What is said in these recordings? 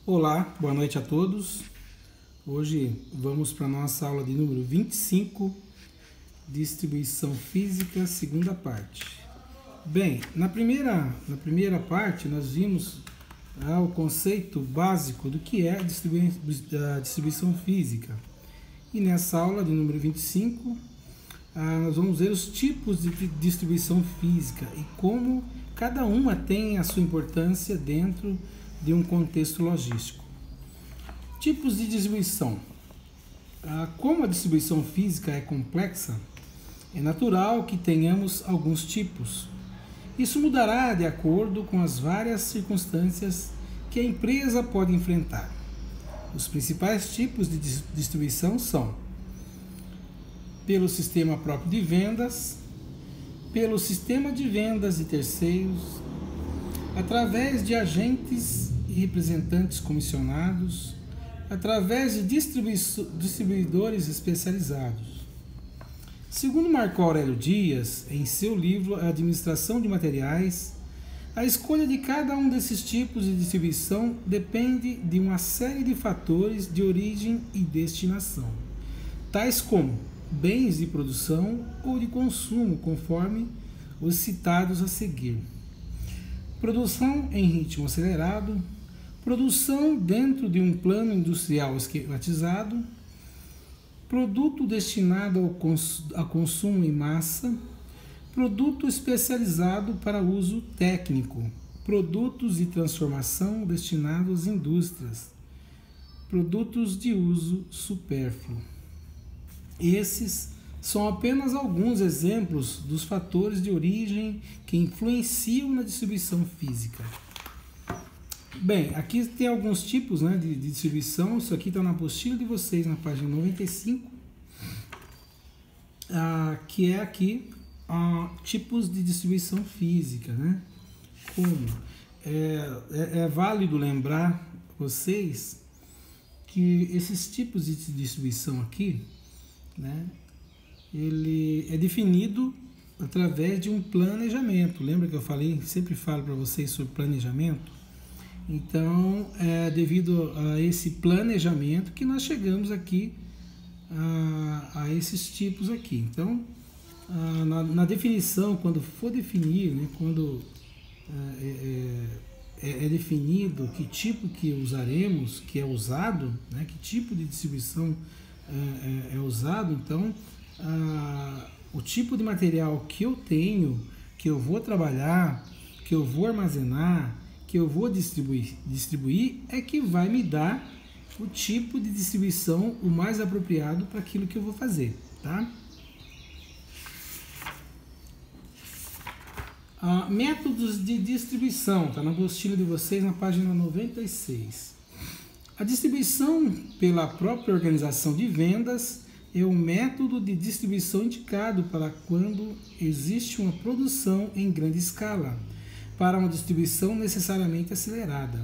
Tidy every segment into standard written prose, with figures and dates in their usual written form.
Olá, boa noite a todos. Hoje vamos para a nossa aula de número 25, distribuição física, segunda parte. Bem, na primeira parte nós vimos o conceito básico do que é a distribuição física. E nessa aula de número 25, nós vamos ver os tipos de distribuição física e como cada uma tem a sua importância dentro de um contexto logístico. Tipos de distribuição. Como a distribuição física é complexa, é natural que tenhamos alguns tipos. Isso mudará de acordo com as várias circunstâncias que a empresa pode enfrentar. Os principais tipos de distribuição são pelo sistema próprio de vendas, pelo sistema de vendas de terceiros, através de agentes e representantes comissionados, através de distribuidores especializados. Segundo Marco Aurélio Dias, em seu livro A Administração de Materiais, a escolha de cada um desses tipos de distribuição depende de uma série de fatores de origem e destinação, tais como bens de produção ou de consumo, conforme os citados a seguir. Produção em ritmo acelerado, produção dentro de um plano industrial esquematizado, produto destinado a consumo em massa, produto especializado para uso técnico, produtos de transformação destinados às indústrias, produtos de uso supérfluo. Esses são apenas alguns exemplos dos fatores de origem que influenciam na distribuição física. Bem, aqui tem alguns tipos, de distribuição. Isso aqui está na apostila de vocês, na página 95, que é aqui tipos de distribuição física. Como? É válido lembrar vocês que esses tipos de distribuição aqui, ele é definido através de um planejamento. Lembra que eu sempre falo para vocês sobre planejamento? Então, é devido a esse planejamento que nós chegamos aqui a esses tipos aqui. Então, na definição, quando for definir, quando é definido que tipo que usaremos, que é usado, que tipo de distribuição é usado, então o tipo de material que eu tenho, que eu vou trabalhar, que eu vou armazenar, que eu vou distribuir é que vai me dar o tipo de distribuição o mais apropriado para aquilo que eu vou fazer, tá? Métodos de distribuição, está na apostila de vocês na página 96. A distribuição pela própria organização de vendas é o método de distribuição indicado para quando existe uma produção em grande escala, para uma distribuição necessariamente acelerada.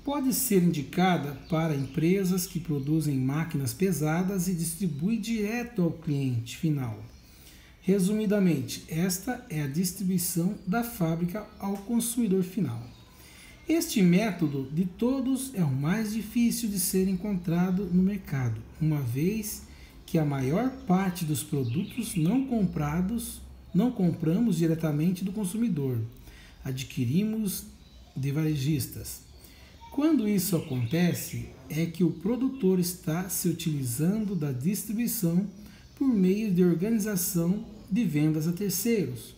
Pode ser indicada para empresas que produzem máquinas pesadas e distribuem direto ao cliente final. Resumidamente, esta é a distribuição da fábrica ao consumidor final. Este método de todos é o mais difícil de ser encontrado no mercado, uma vez que a maior parte dos produtos não compramos diretamente do consumidor, adquirimos de varejistas. Quando isso acontece, é que o produtor está se utilizando da distribuição por meio de organização de vendas a terceiros,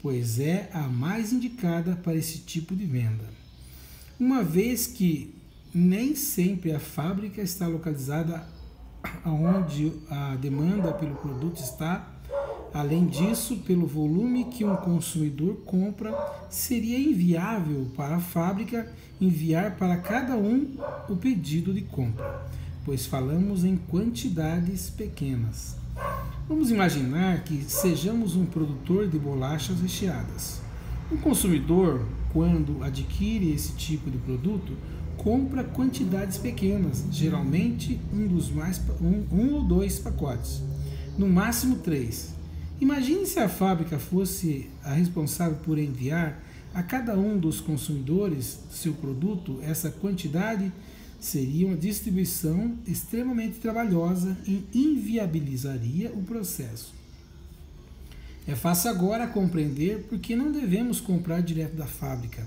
pois é a mais indicada para esse tipo de venda. Uma vez que nem sempre a fábrica está localizada onde a demanda pelo produto está. Além disso, pelo volume que um consumidor compra, seria inviável para a fábrica enviar para cada um o pedido de compra, pois falamos em quantidades pequenas. Vamos imaginar que sejamos um produtor de bolachas recheadas. O consumidor, quando adquire esse tipo de produto, compra quantidades pequenas, geralmente um ou dois pacotes, no máximo 3. Imagine se a fábrica fosse a responsável por enviar a cada um dos consumidores do seu produto, essa quantidade seria uma distribuição extremamente trabalhosa e inviabilizaria o processo. É fácil agora compreender por que não devemos comprar direto da fábrica.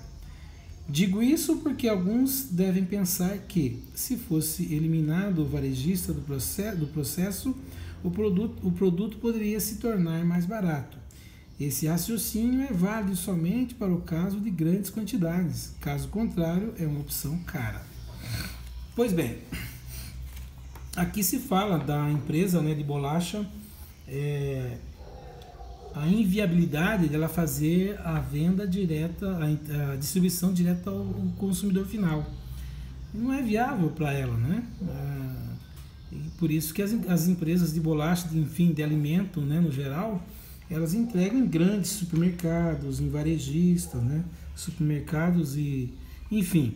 Digo isso porque alguns devem pensar que, se fosse eliminado o varejista do processo, o produto poderia se tornar mais barato. Esse raciocínio é válido somente para o caso de grandes quantidades, caso contrário, é uma opção cara. Pois bem, aqui se fala da empresa, né, de bolacha, a inviabilidade dela fazer a venda direta, a distribuição direta ao consumidor final. Não é viável para ela, né? E por isso que as empresas de bolacha, enfim, de alimento, né, no geral, elas entregam em grandes supermercados, em varejistas, né, supermercados e, enfim,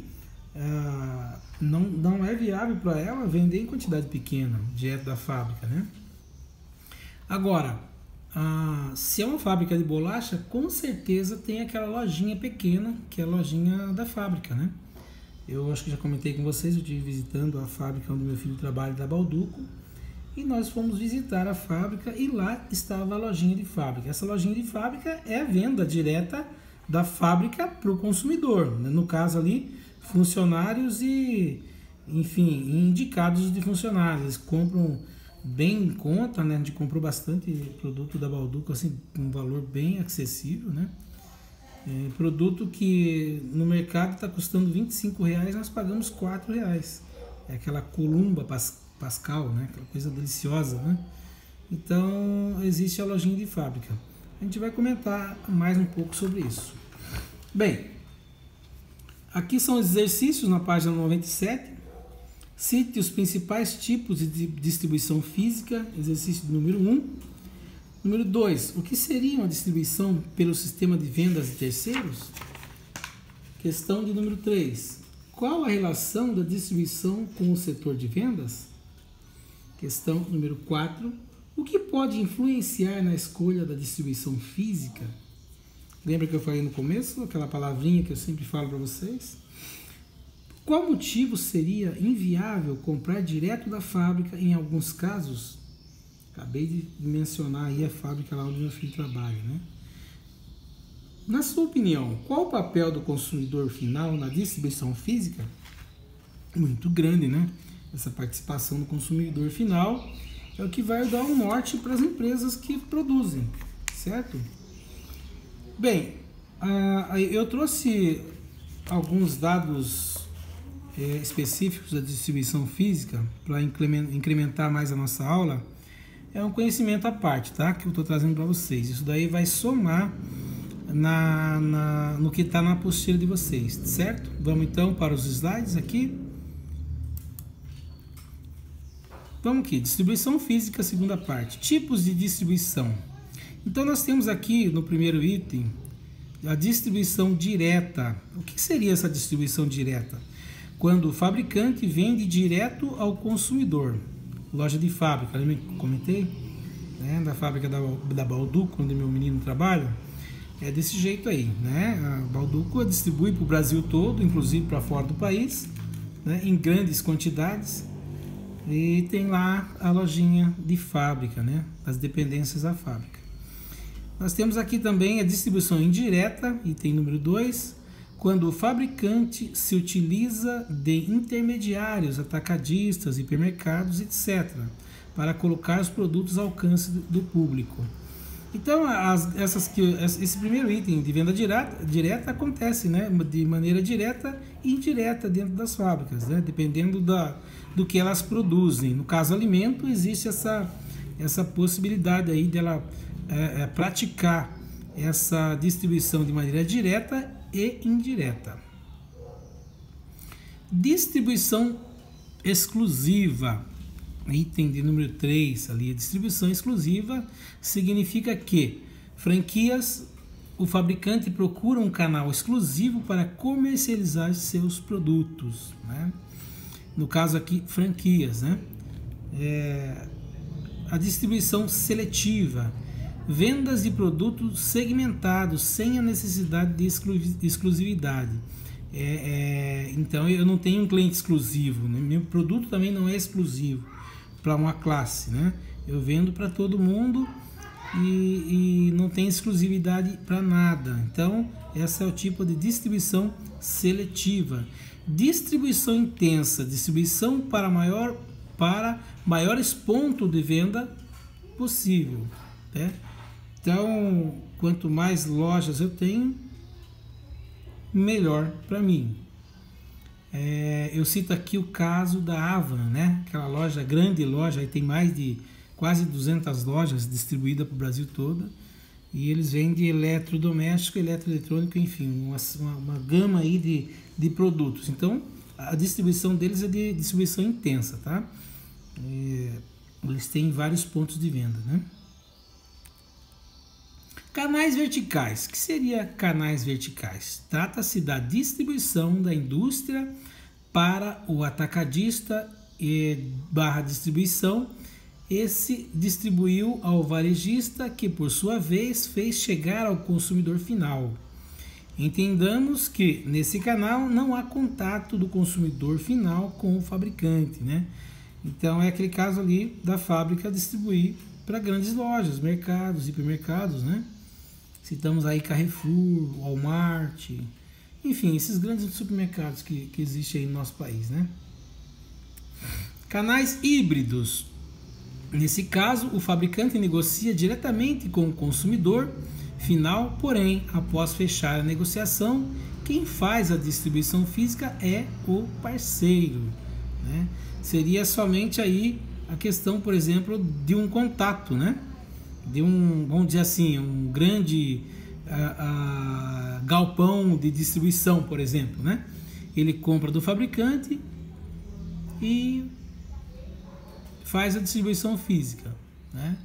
não é viável para ela vender em quantidade pequena, direto da fábrica, né? Agora, se é uma fábrica de bolacha, com certeza tem aquela lojinha pequena, que é a lojinha da fábrica, né? Eu acho que já comentei com vocês, eu estive visitando a fábrica onde meu filho trabalha, da Balduco, e nós fomos visitar a fábrica e lá estava a lojinha de fábrica. Essa lojinha de fábrica é a venda direta da fábrica para o consumidor, né? No caso ali, funcionários e, enfim, indicados de funcionários. Eles compram bem em conta, né? A gente comprou bastante produto da Balduco, assim, com um valor bem acessível, né? Produto que no mercado está custando R$25, nós pagamos R$4. É aquela Columba Pascal, né? Aquela coisa deliciosa, né? Então, existe a lojinha de fábrica. A gente vai comentar mais um pouco sobre isso. Bem, aqui são os exercícios na página 97. Cite os principais tipos de distribuição física, exercício número 1. Número 2, o que seria uma distribuição pelo sistema de vendas de terceiros? Questão de número 3, qual a relação da distribuição com o setor de vendas? Questão número 4, o que pode influenciar na escolha da distribuição física? Lembra que eu falei no começo, aquela palavrinha que eu sempre falo para vocês? Qual motivo seria inviável comprar direto da fábrica em alguns casos? Acabei de mencionar aí a fábrica lá onde meu filho trabalha, né? Na sua opinião, qual o papel do consumidor final na distribuição física? Muito grande, né? Essa participação do consumidor final é o que vai dar um norte para as empresas que produzem, certo? Bem, eu trouxe alguns dados específicos da distribuição física para incrementar mais a nossa aula. É um conhecimento à parte, tá? Que eu estou trazendo para vocês. Isso daí vai somar no que está na apostila de vocês, certo? Vamos então para os slides aqui. Vamos aqui, distribuição física, segunda parte. Tipos de distribuição. Então nós temos aqui no primeiro item a distribuição direta. O que seria essa distribuição direta? Quando o fabricante vende direto ao consumidor. Loja de fábrica, lembra que comentei? Né? Da fábrica da Balduco, onde meu menino trabalha. É desse jeito aí, né? A Balduco distribui para o Brasil todo, inclusive para fora do país, né? Em grandes quantidades. E tem lá a lojinha de fábrica, né? As dependências da fábrica. Nós temos aqui também a distribuição indireta, item número 2, quando o fabricante se utiliza de intermediários, atacadistas, hipermercados, etc., para colocar os produtos ao alcance do público. Então, esse primeiro item de venda direta acontece, né, de maneira direta e indireta dentro das fábricas, né, dependendo do que elas produzem. No caso, alimento, existe essa possibilidade aí dela praticar essa distribuição de maneira direta e indireta. Distribuição exclusiva, item de número 3 ali. Distribuição exclusiva significa que franquias, o fabricante procura um canal exclusivo para comercializar seus produtos, né? No caso aqui, franquias, né? A distribuição seletiva vendas de produtos segmentados, sem a necessidade de exclusividade. Então eu não tenho um cliente exclusivo, né? Meu produto também não é exclusivo para uma classe, né? Eu vendo para todo mundo e não tem exclusividade para nada. Então esse é o tipo de distribuição seletiva. Distribuição intensa, distribuição para maiores pontos de venda possível, né? Então, quanto mais lojas eu tenho, melhor para mim. Eu cito aqui o caso da Avan, né? Aquela loja, grande loja, aí tem mais de quase 200 lojas distribuídas para o Brasil todo, e eles vendem eletrodoméstico, eletroeletrônico, enfim, uma gama aí de produtos. Então, a distribuição deles é de distribuição intensa, tá? Eles têm vários pontos de venda, né? Canais verticais. O que seria canais verticais? Trata-se da distribuição da indústria para o atacadista / distribuição. Esse distribuiu ao varejista, que por sua vez fez chegar ao consumidor final. Entendamos que nesse canal não há contato do consumidor final com o fabricante, né? Então é aquele caso ali da fábrica distribuir para grandes lojas, mercados, hipermercados, né? Citamos aí Carrefour, Walmart, enfim, esses grandes supermercados que existem aí no nosso país, né? Canais híbridos. Nesse caso, o fabricante negocia diretamente com o consumidor final, porém, após fechar a negociação, quem faz a distribuição física é o parceiro, né? Seria somente aí a questão, por exemplo, de um contato, né? De vamos dizer assim, um grande galpão de distribuição, por exemplo, né? Ele compra do fabricante e faz a distribuição física, né?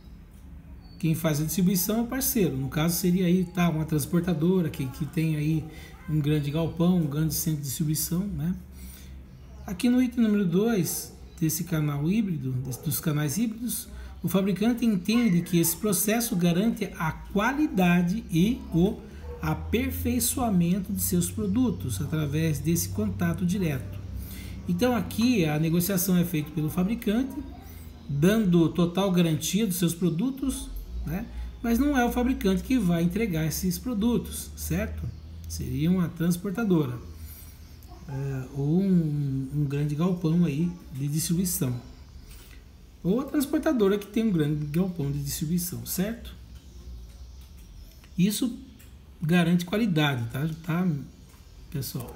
Quem faz a distribuição é o parceiro. No caso seria aí uma transportadora que tem aí um grande galpão, um grande centro de distribuição, né? Aqui no item número 2 desse canal híbrido, dos canais híbridos, o fabricante entende que esse processo garante a qualidade e o aperfeiçoamento de seus produtos através desse contato direto. Então aqui a negociação é feita pelo fabricante, dando total garantia dos seus produtos, né? Mas não é o fabricante que vai entregar esses produtos, certo? Seria uma transportadora ou um grande galpão aí de distribuição. Ou a transportadora que tem um grande galpão de distribuição, certo? Isso garante qualidade, tá, pessoal?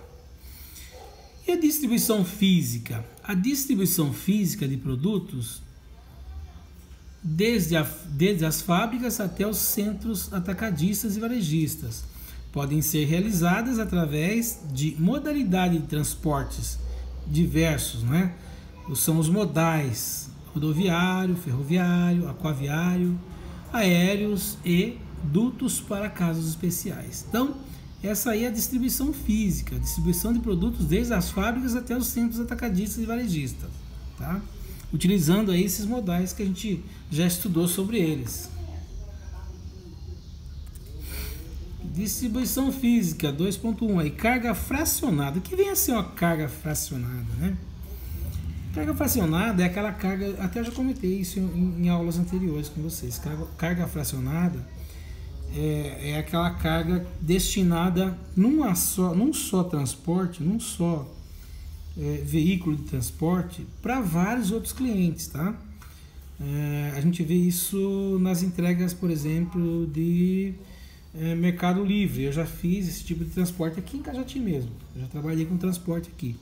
E a distribuição física? A distribuição física de produtos, desde as fábricas até os centros atacadistas e varejistas, podem ser realizadas através de modalidade de transportes diversos, né? São os modais: rodoviário, ferroviário, aquaviário, aéreos e dutos para casos especiais. Então, essa aí é a distribuição física, a distribuição de produtos desde as fábricas até os centros atacadistas e varejistas, tá? Utilizando aí esses modais que a gente já estudou sobre eles. Distribuição física 2.1 aí, carga fracionada. O que vem a ser uma carga fracionada, né? Carga fracionada é aquela carga, até eu já comentei isso em aulas anteriores com vocês. Carga fracionada é aquela carga destinada num só transporte, num só veículo de transporte para vários outros clientes, tá? A gente vê isso nas entregas, por exemplo, de Mercado Livre. Eu já fiz esse tipo de transporte aqui em Cajati mesmo. Eu já trabalhei com transporte aqui.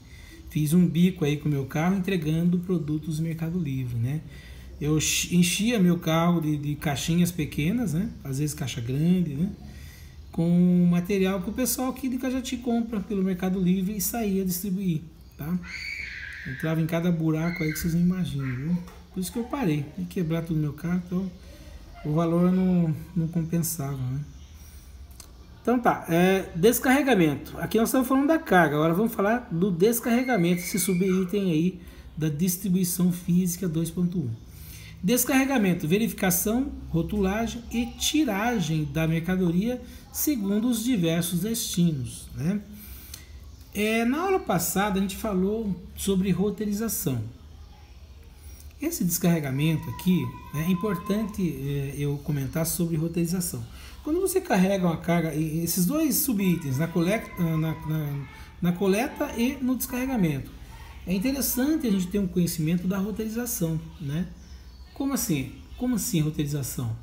Fiz um bico aí com o meu carro entregando produtos do Mercado Livre, né? Eu enchia meu carro de caixinhas pequenas, né? Às vezes caixa grande, né? Com material que o pessoal aqui de Cajati compra pelo Mercado Livre e saía distribuir, tá? Entrava em cada buraco aí que vocês não imaginam, viu? Por isso que eu parei. Ia quebrar tudo no meu carro, então o valor não compensava, né? Então tá, descarregamento. Aqui nós estamos falando da carga, agora vamos falar do descarregamento, esse subitem aí da distribuição física 2.1. Descarregamento, verificação, rotulagem e tiragem da mercadoria segundo os diversos destinos, né? Na aula passada a gente falou sobre roteirização. Esse descarregamento aqui, é importante eu comentar sobre roteirização. Quando você carrega uma carga, esses dois subitens, na coleta e no descarregamento, é interessante a gente ter um conhecimento da roteirização, né? Como assim? Como assim roteirização?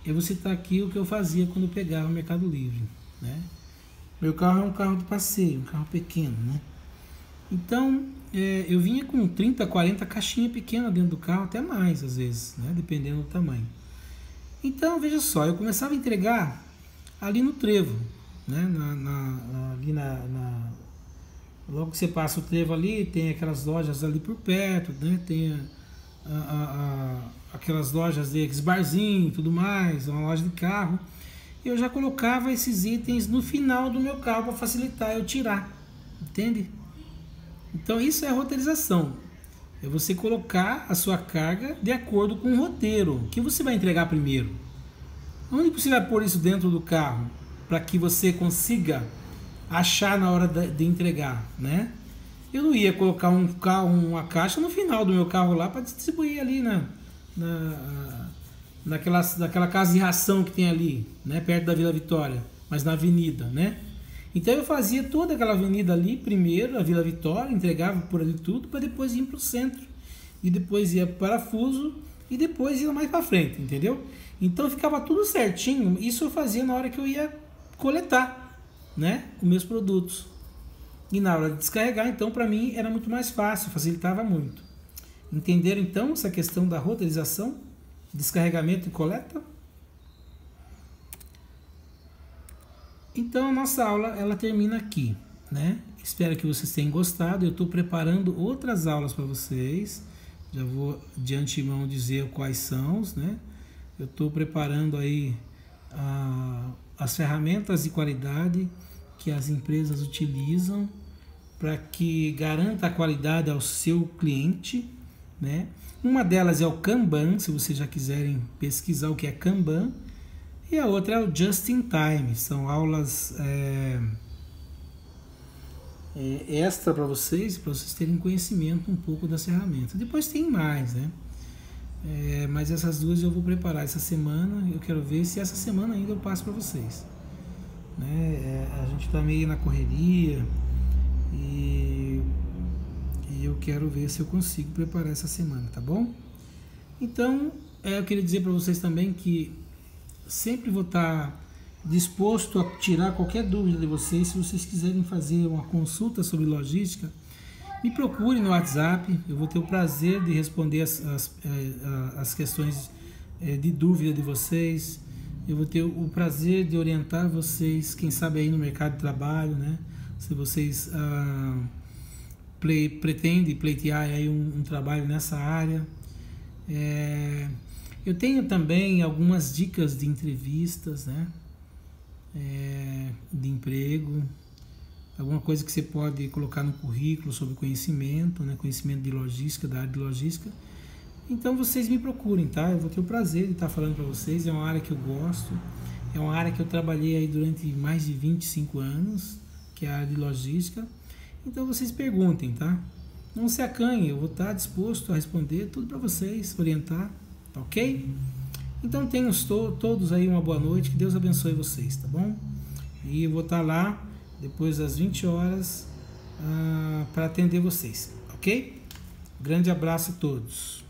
Eu vou citar aqui o que eu fazia quando eu pegava o Mercado Livre, né? Meu carro é um carro de passeio, um carro pequeno, né? Então, eu vinha com 30, 40 caixinhas pequenas dentro do carro, até mais às vezes, né? Dependendo do tamanho. Então, veja só, eu começava a entregar ali no trevo, né? Logo que você passa o trevo ali, tem aquelas lojas ali por perto, né? Tem aquelas lojas de ex-barzinho e tudo mais, uma loja de carro. Eu já colocava esses itens no final do meu carro para facilitar eu tirar, entende? Então isso é roteirização, é você colocar a sua carga de acordo com o roteiro. O que você vai entregar primeiro? Onde você vai pôr isso dentro do carro para que você consiga achar na hora de entregar, né? Eu não ia colocar uma caixa no final do meu carro lá para distribuir ali naquela casa de ração que tem ali, né, perto da Vila Vitória, mas na avenida, né? Então eu fazia toda aquela avenida ali, primeiro a Vila Vitória, entregava por ali tudo, para depois ir para o centro, e depois ia para Parafuso, e depois ia mais para frente, entendeu? Então ficava tudo certinho. Isso eu fazia na hora que eu ia coletar, né, os meus produtos. E na hora de descarregar, então, para mim era muito mais fácil, facilitava muito. Entenderam então essa questão da roteirização, descarregamento e coleta? Então a nossa aula ela termina aqui, né? Espero que vocês tenham gostado. Eu estou preparando outras aulas para vocês. Já vou de antemão dizer quais são, né? Eu estou preparando aí as ferramentas de qualidade que as empresas utilizam para que garanta a qualidade ao seu cliente, né? Uma delas é o Kanban, se vocês já quiserem pesquisar o que é Kanban, e a outra é o Just in Time. São aulas extra para vocês terem conhecimento um pouco das ferramentas. Depois tem mais, né? Mas essas duas eu vou preparar essa semana. Eu quero ver se essa semana ainda eu passo para vocês, né? A gente está meio na correria e eu quero ver se eu consigo preparar essa semana, tá bom? Então, eu queria dizer para vocês também que sempre vou estar disposto a tirar qualquer dúvida de vocês. Se vocês quiserem fazer uma consulta sobre logística, me procure no WhatsApp. Eu vou ter o prazer de responder as questões de dúvida de vocês. Eu vou ter o prazer de orientar vocês, quem sabe aí no mercado de trabalho, né? Se vocês pretendem pleitear aí um trabalho nessa área. Eu tenho também algumas dicas de entrevistas, né? De emprego, alguma coisa que você pode colocar no currículo sobre conhecimento, né? Conhecimento de logística, da área de logística. Então vocês me procurem, tá? Eu vou ter o prazer de estar falando para vocês. É uma área que eu gosto, é uma área que eu trabalhei aí durante mais de 25 anos, que é a área de logística. Então vocês perguntem, tá? Não se acanhem, eu vou estar disposto a responder tudo para vocês, orientar, tá ok? Então tenham todos aí uma boa noite, que Deus abençoe vocês, tá bom? E eu vou estar lá depois das 20 horas para atender vocês, ok? Grande abraço a todos.